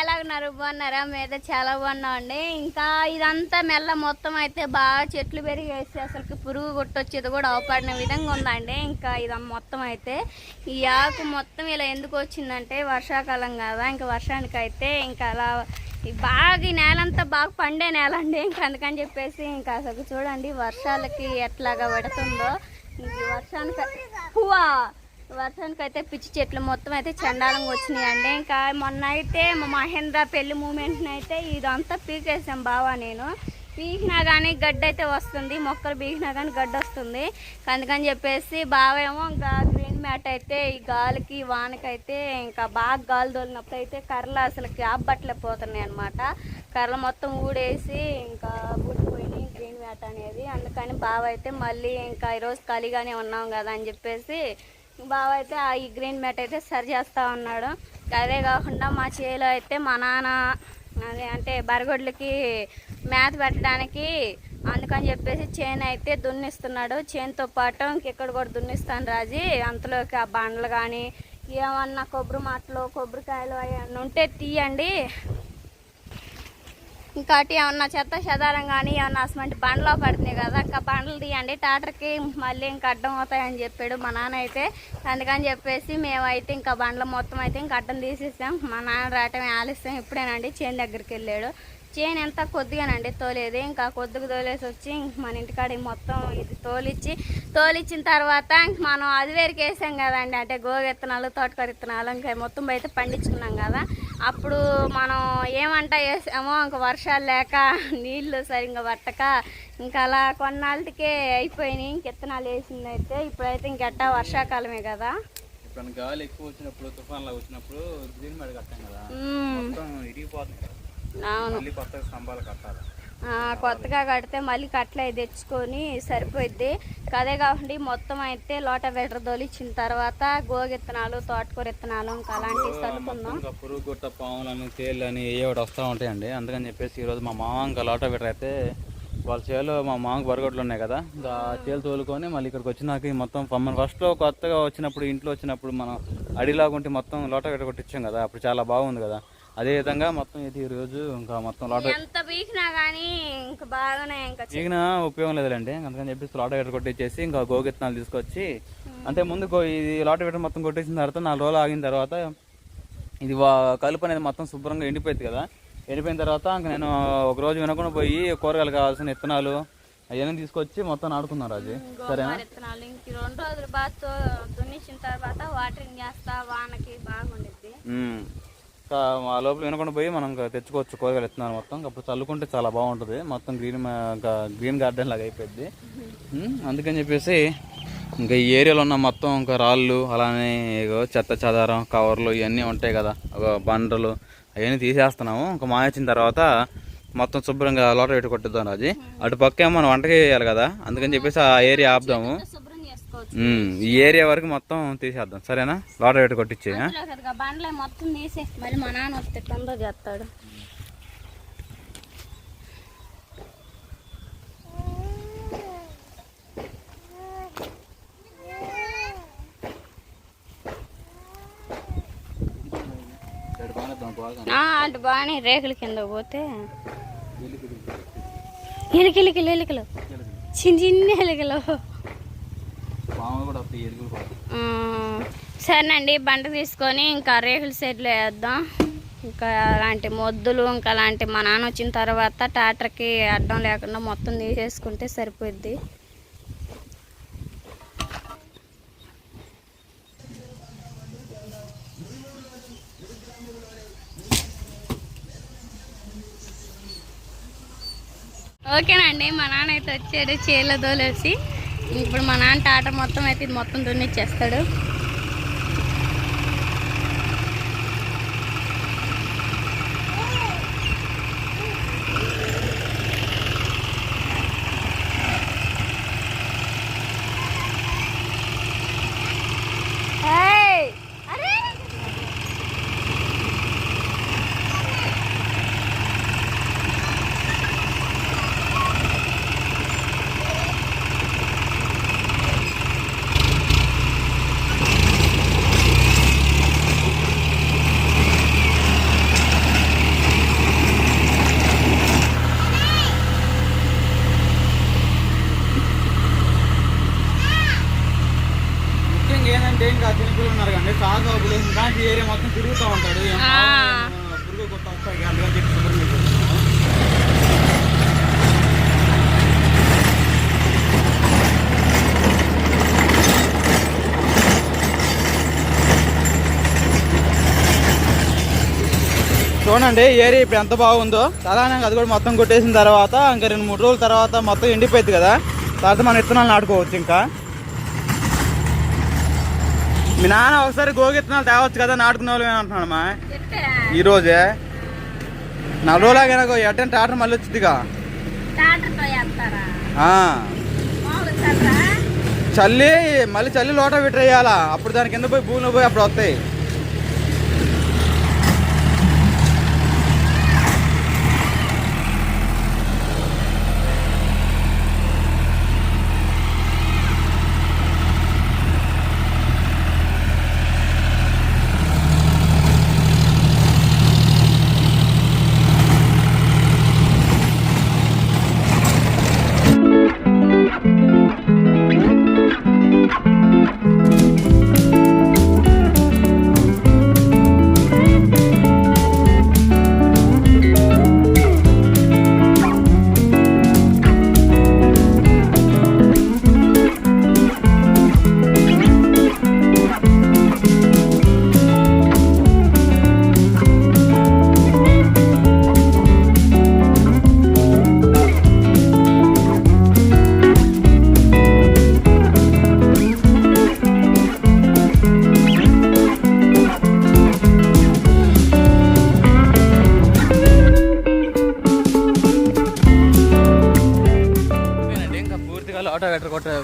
ఎలా ఉన్నారు? బాగున్నారా? మీద చాలా బాగున్నామండి. ఇంకా ఇదంతా మెల్ల మొత్తం అయితే బాగా చెట్లు పెరిగేసి అసలుకి పురుగు కొట్టొచ్చేది కూడా అవపడిన విధంగా ఉందండి. ఇంకా ఇది మొత్తం అయితే ఈ ఆకు మొత్తం ఇలా ఎందుకు వచ్చిందంటే వర్షాకాలం కదా, ఇంకా వర్షానికి అయితే ఇంకా అలా బాగా ఈ నేలంతా బాగా పండే నేల అండి. ఇంకా అందుకని చెప్పేసి ఇంకా అసలు చూడండి వర్షాలకి ఎట్లాగా పెడుతుందో. ఇంక వర్షానికి అయితే పిచ్చి చెట్లు మొత్తం అయితే చండాలంగా వచ్చినాయండి. ఇంకా మొన్న అయితే మా మహేంద్ర పెళ్లి మూమెంట్ని అయితే ఇదంతా పీకేసాం బావా నేను. పీకినా కానీ గడ్డి అయితే వస్తుంది, మొక్కలు పీకినా కానీ గడ్డి వస్తుంది. అందుకని చెప్పేసి బావ ఏమో ఇంకా గ్రీన్ మ్యాట్ అయితే ఈ గాలికి వానకైతే ఇంకా బాగా గాలి తోలినప్పుడు అయితే కర్రలు అసలుకి ఆబ్బట్లేకపోతున్నాయి అనమాట. కర్రలు మొత్తం ఊడేసి ఇంకా ఊడిపోయినాయి గ్రీన్ మ్యాట్ అనేది. అందుకని బావ అయితే మళ్ళీ ఇంకా ఈరోజు ఖాళీగానే ఉన్నాం కదా అని చెప్పేసి బావ అయితే ఈ గ్రీన్ మ్యాట్ అయితే సరి చేస్తూ ఉన్నాడు. అదే కాకుండా మా చేలో అయితే మా నాన్న అదే అంటే బరగొడ్లకి మేత పెట్టడానికి అందుకని చెప్పేసి చేను అయితే దున్నిస్తున్నాడు. చేనుతో పాటు ఇంకెక్కడ కూడా దున్నిస్తాను రాజీ. అంతలోకి ఆ బండ్లు కానీ ఏమన్నా కొబ్బరి మాటలు కొబ్బరికాయలు అవన్నీ ఉంటే తీయండి, ఇంకోటి ఏమన్నా చెత్త చెదారం కానీ ఏమన్నా అసలు బండ్లో పడుతున్నాయి కదా, ఇంకా బండ్లు తీయండి ట్రాక్టర్కి మళ్ళీ ఇంకా అడ్డం అవుతాయని చెప్పాడు మా నాన్న అయితే. అందుకని చెప్పేసి మేమైతే ఇంకా బండ్ల మొత్తం అయితే ఇంకా అడ్డం తీసేసాం. మా నాన్న రావటమే ఆలస్యం. ఇప్పుడేనండి చేను దగ్గరికి వెళ్ళాడు. చేను ఎంత కొద్దిగానండి తోలేది. ఇంకా కొద్దిగా తోలేసి వచ్చి మన ఇంటికాడ మొత్తం ఇది తోలిచ్చిన తర్వాత మనం అది వేరికి వేసాం కదండి, అంటే గోగు విత్తనాలు తోటకూర విత్తనాలు ఇంకా మొత్తం అయితే పండించుకున్నాం కదా. అప్పుడు మనం ఏమంటా వేసామో ఇంకా వర్షాలు లేక నీళ్లు సరిగ్గా పట్టక ఇంకా అలా కొన్నాళ్ళకే అయిపోయినాయి. ఇంక విత్తనాలు వేసింది అయితే ఇప్పుడైతే ఇంకెట్టా వర్షాకాలమే కదా, గాలి ఎక్కువ వచ్చినప్పుడు తుఫాన్లు వచ్చినప్పుడు గ్రీన్ మ్యాట్ కట్టాం కదా, మొత్తం ఇరిగిపోతుంది కదా. అవును, కొత్తగా కడితే మళ్ళీ కట్టలు అవి తెచ్చుకొని సరిపోద్ది. అదే కాకుండా మొత్తం అయితే లోటవేటర్ తోలిచ్చిన తర్వాత గోగు విత్తనాలు తోటకూర విత్తనాలు ఇంకా అలాంటివి చల్లుకుందాం. పురుగు గుట్ట పాములని తేళ్ళు అని ఏ ఒకటి వస్తూ ఉంటాయండి. అందుకని చెప్పేసి ఈరోజు మా మామ ఇంకా లోటవేటర్ అయితే వాళ్ళ చేలో మా మామకు బరగొడ్లు ఉన్నాయి కదా, ఆ చేలు తోలుకొని మళ్ళీ ఇక్కడికి వచ్చినాక మొత్తం మన ఫస్ట్లో కొత్తగా వచ్చినప్పుడు ఇంట్లో వచ్చినప్పుడు మనం అడిలాగుంటే మొత్తం లోటవేటర్ కొట్టించాం కదా, అప్పుడు చాలా బాగుంది కదా. అదే విధంగా మొత్తం ఇది ఈరోజు ఇంకా మొత్తం పీకినా ఉపయోగం లేదండి. అందుకని చెప్పేసి లోటవేటర్ కొట్టించేసి ఇంకా గోగిత్తనాలు తీసుకొచ్చి అంటే ముందు ఇది లోటవేటర్ మొత్తం కొట్టేసిన తర్వాత 4 రోజులు ఆగిన తర్వాత ఇది కలుపు అనేది మొత్తం శుభ్రంగా ఎండిపోయింది కదా. ఎండిపోయిన తర్వాత ఇంకా నేను ఒక రోజు వినకుండా పోయి కూరగాయలు కావాల్సిన విత్తనాలు అవన్నీ తీసుకొచ్చి మొత్తం నాటుకున్నారు. అది సరేనా, 2 రోజులు బాగా దున్నిచ్చిన తర్వాత వాటరింగ్ చేస్తా వానకి బాగుండిద్ది. ఆ లోపల వినకుండా పోయి మనం తెచ్చుకోవచ్చు కూరగాయలు విత్తనాలు మొత్తం. అప్పుడు చల్లుకుంటే చాలా బాగుంటుంది, మొత్తం గ్రీన్ గార్డెన్ లాగా అయిపోయింది. అందుకని చెప్పేసి ఇంకా ఈ ఏరియాలో ఉన్న మొత్తం ఇంకా రాళ్ళు అలానే చెత్త చెదారం కవర్లు ఇవన్నీ ఉంటాయి కదా, బండలు అవన్నీ తీసేస్తున్నాము. ఇంకా మాయొచ్చిన తర్వాత మొత్తం శుభ్రంగా లోటవేటర్ కొట్టిద్దాం రాజీ. అటు పక్క ఏమో మనం వంటకి వేయాలి కదా, అందుకని చెప్పేసి ఆ ఏరియా ఆపుదాము. ఈ ఏరియా వరకు మొత్తం తీసేద్దాం సరేనా, లోటవేటర్ కొట్టించే బండ్లే మొత్తం తీసే మళ్ళీ మా నాన్న వస్తే తొందర చేస్తాడు. అటు బాగానే రేకుల కింద పోతే ఎలుకలు చిన్న ఎలుకలు. సరేనండి, బండ తీసుకొని ఇంకా రేకుల సైడ్లో వేద్దాం. ఇంకా అలాంటి మొద్దులు ఇంకా అలాంటి మా నాన్న వచ్చిన తర్వాత ట్రాక్టర్కి అడ్డం లేకుండా మొత్తం తీసేసుకుంటే సరిపోద్ది. ఓకేనండి, మా నాన్న అయితే వచ్చాడు చేలో తోలేసి. ఇప్పుడు మా నాన్న టాటర్ మొత్తం అయితే ఇది మొత్తం దున్నిచ్చేస్తాడు. చూడండి ఏరియా ఇప్పుడు ఎంత బాగుందో. సాధారణంగా అది కూడా మొత్తం కొట్టేసిన తర్వాత ఇంకా 2-3 రోజుల తర్వాత మొత్తం ఎండిపోయింది కదా, తర్వాత మనం విత్తనాలు నాటుకోవచ్చు. ఇంకా మీ నాన్న ఒకసారి గోగి విత్తనాలు తేవచ్చు కదా, నాటుకునే వాళ్ళు ఏమంటున్నాడమ్మా ఈరోజే 4 రోజులాగైనా ఎట్టని ట్రాక్టర్ మళ్ళీ వచ్చిందిగా. చల్లి మళ్ళీ చల్లి లోట పెట్టేయాలా, అప్పుడు దాని కింద పోయి భూమిలో పోయి అప్పుడు వస్తాయి.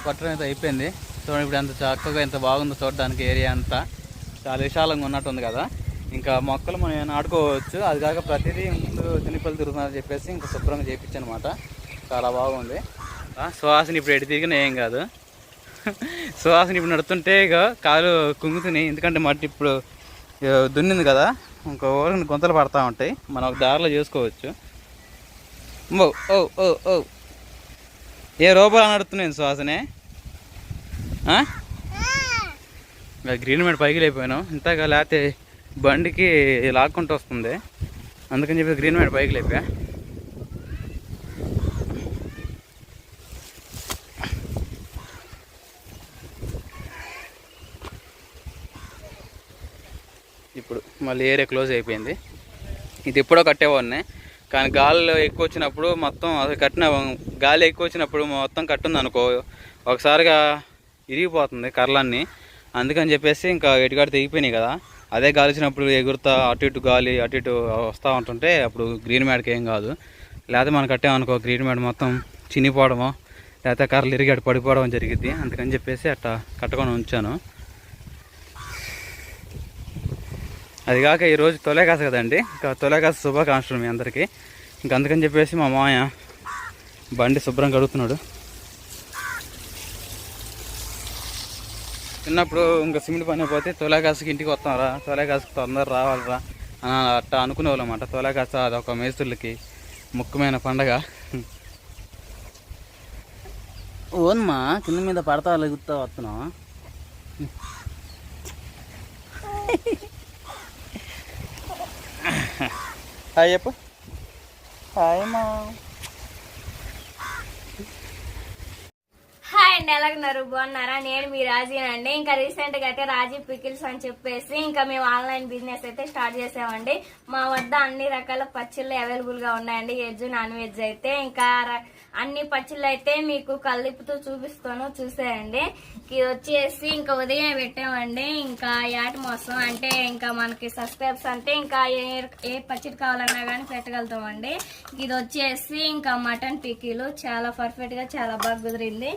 కొట్టడం అయితే అయిపోయింది. చూడండి ఇప్పుడు ఎంత చక్కగా ఎంత బాగుందో చూడడానికి. ఏరియా అంతా చాలా విశాలంగా ఉన్నట్టుంది కదా. ఇంకా మొక్కలు మనం నాటుకోవచ్చు. అది కాక ప్రతిదీ ముందు చిన్నపిల్లలు తిరుగుతున్నారని చెప్పేసి ఇంకా శుభ్రంగా చేయించాను అనమాట. చాలా బాగుంది. సుహాసిని ఇప్పుడు ఎటు తిరిగినా ఏం కాదు. సుహాసిని ఇప్పుడు నడుతుంటే ఇక కాలు కుంగుతున్నాయి, ఎందుకంటే మట్టి ఇప్పుడు దున్నింది కదా. ఇంకో ఊరికి గుంతలు పడతా ఉంటాయి, మనం ఒక దారిలో చేసుకోవచ్చు. ఓ ఓ ఓ ఓ ఏ రూపాయలు నడుతున్నాయి సుహాసనే. గ్రీన్ మ్యాట్ పైకి లేకపోయాను ఇంతగా, లేకపోతే బండికి లాక్కుంటూ వస్తుంది, అందుకని చెప్పి గ్రీన్ మ్యాట్ పైకి లేపా. ఇప్పుడు మళ్ళీ ఏరియా క్లోజ్ అయిపోయింది. ఇది ఎప్పుడో కట్టేవాడిని, కానీ గాలి ఎక్కువ వచ్చినప్పుడు మొత్తం అది కట్టిన గాలి ఎక్కువ వచ్చినప్పుడు మొత్తం కట్టుంది అనుకో, ఒకసారిగా ఇరిగిపోతుంది కర్రలన్నీ. అందుకని చెప్పేసి ఇంకా ఎటుగాడి తెగిపోయినాయి కదా, అదే గాలి వచ్చినప్పుడు ఎగురుతా అటు ఇటు గాలి అటు ఇటు వస్తూ ఉంటుంటే అప్పుడు గ్రీన్ మ్యాట్కి ఏం కాదు. లేకపోతే మనం కట్టామనుకో గ్రీన్ మ్యాట్ మొత్తం చినిపోవడమో లేకపోతే కర్రలు ఇరిగి అటు పడిపోవడం జరిగింది. అందుకని చెప్పేసి అట్లా కట్టుకొని ఉంచాను. అది కాక ఈరోజు తొలేకాస కదండి, ఇంకా తొలేకాస శుభాకాంక్షలు మీ అందరికీ. ఇంకా అందుకని చెప్పేసి మా మామయ్య బండి శుభ్రం కడుగుతున్నాడు. చిన్నప్పుడు ఇంకా సిమెంట్ పని పోతే తొలేకాసకి ఇంటికి వస్తాంరా, తొలేకాసకి తొందర రావాలరా అని అట్టా అనుకునేవాళ్ళం అన్నమాట. తొలేకాస అదొక మేస్తులకి ముఖ్యమైన పండగ. ఓన్మా కింద మీద పడతా లెగుతా వస్తున్నాం. హాయ్ చెప్పు. హాయ్ మా. హాయ్ అండి, ఎలాగున్నారు? బాగున్నారా? నేను మీ రాజీనండి. ఇంకా రీసెంట్ గా అయితే రాజీ పికిల్స్ అని చెప్పేసి ఇంకా మేము ఆన్లైన్ బిజినెస్ అయితే స్టార్ట్ చేసామండి. మా వద్ద అన్ని రకాల పచ్చళ్ళు అవైలబుల్ గా ఉన్నాయండి, వెజ్ నాన్ వెజ్ అయితే. ఇంకా అన్ని పచ్చళ్ళు అయితే మీకు కలిపుతూ చూపిస్తాను, చూసేయండి. ఇది వచ్చేసి ఇంకా ఉదయం పెట్టామండి. ఇంకా యాటి మోసం అంటే ఇంకా మనకి సబ్స్క్రైబ్స్ అంటే ఇంకా ఏ పచ్చడి కావాలన్నా కానీ పెట్టగలుగుతామండి. ఇది వచ్చేసి ఇంకా మటన్ పికిలు చాలా పర్ఫెక్ట్ గా చాలా బాగా కుదిరింది.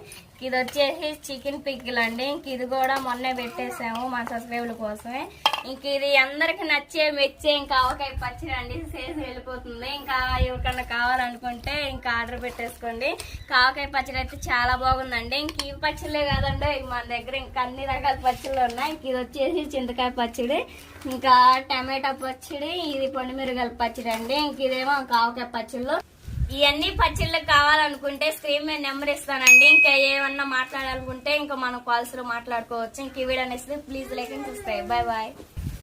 ఇది వచ్చేసి చికెన్ పికిల్ అండి. ఇంక ఇది కూడా మొన్నే పెట్టేసాము మా సబ్స్క్రైబర్ల కోసమే. ఇంక ఇది అందరికి నచ్చే మెచ్చే ఇంకా ఆవకాయ పచ్చడి అండి, సేసి వెళ్ళిపోతుంది. ఇంకా ఎవరికన్నా కావాలనుకుంటే ఇంకా ఆర్డర్ పెట్టేసుకోండి. ఆవకాయ పచ్చడి అయితే చాలా బాగుందండి. ఇంక ఈ పచ్చళ్ళే కాదండి, మన దగ్గర ఇంకా అన్ని రకాల పచ్చళ్ళు ఉన్నాయి. ఇంక ఇది వచ్చేసి చింతకాయ పచ్చడి, ఇంకా టమాటా పచ్చడి, ఇది పొండిమిరగాయల పచ్చడి అండి. ఇంక ఇదేమో ఆవకాయ పచ్చళ్ళు. ఇవన్నీ పచ్చళ్ళు కావాలనుకుంటే స్క్రీన్ మీద నెంబర్ ఇస్తానండి. ఇంకా ఏమన్నా మాట్లాడాలనుకుంటే ఇంకా మనం కాల్స్ లో మాట్లాడుకోవచ్చు. ఇంక ఈ వీడియో నచ్చితే please like and subscribe. Bye bye.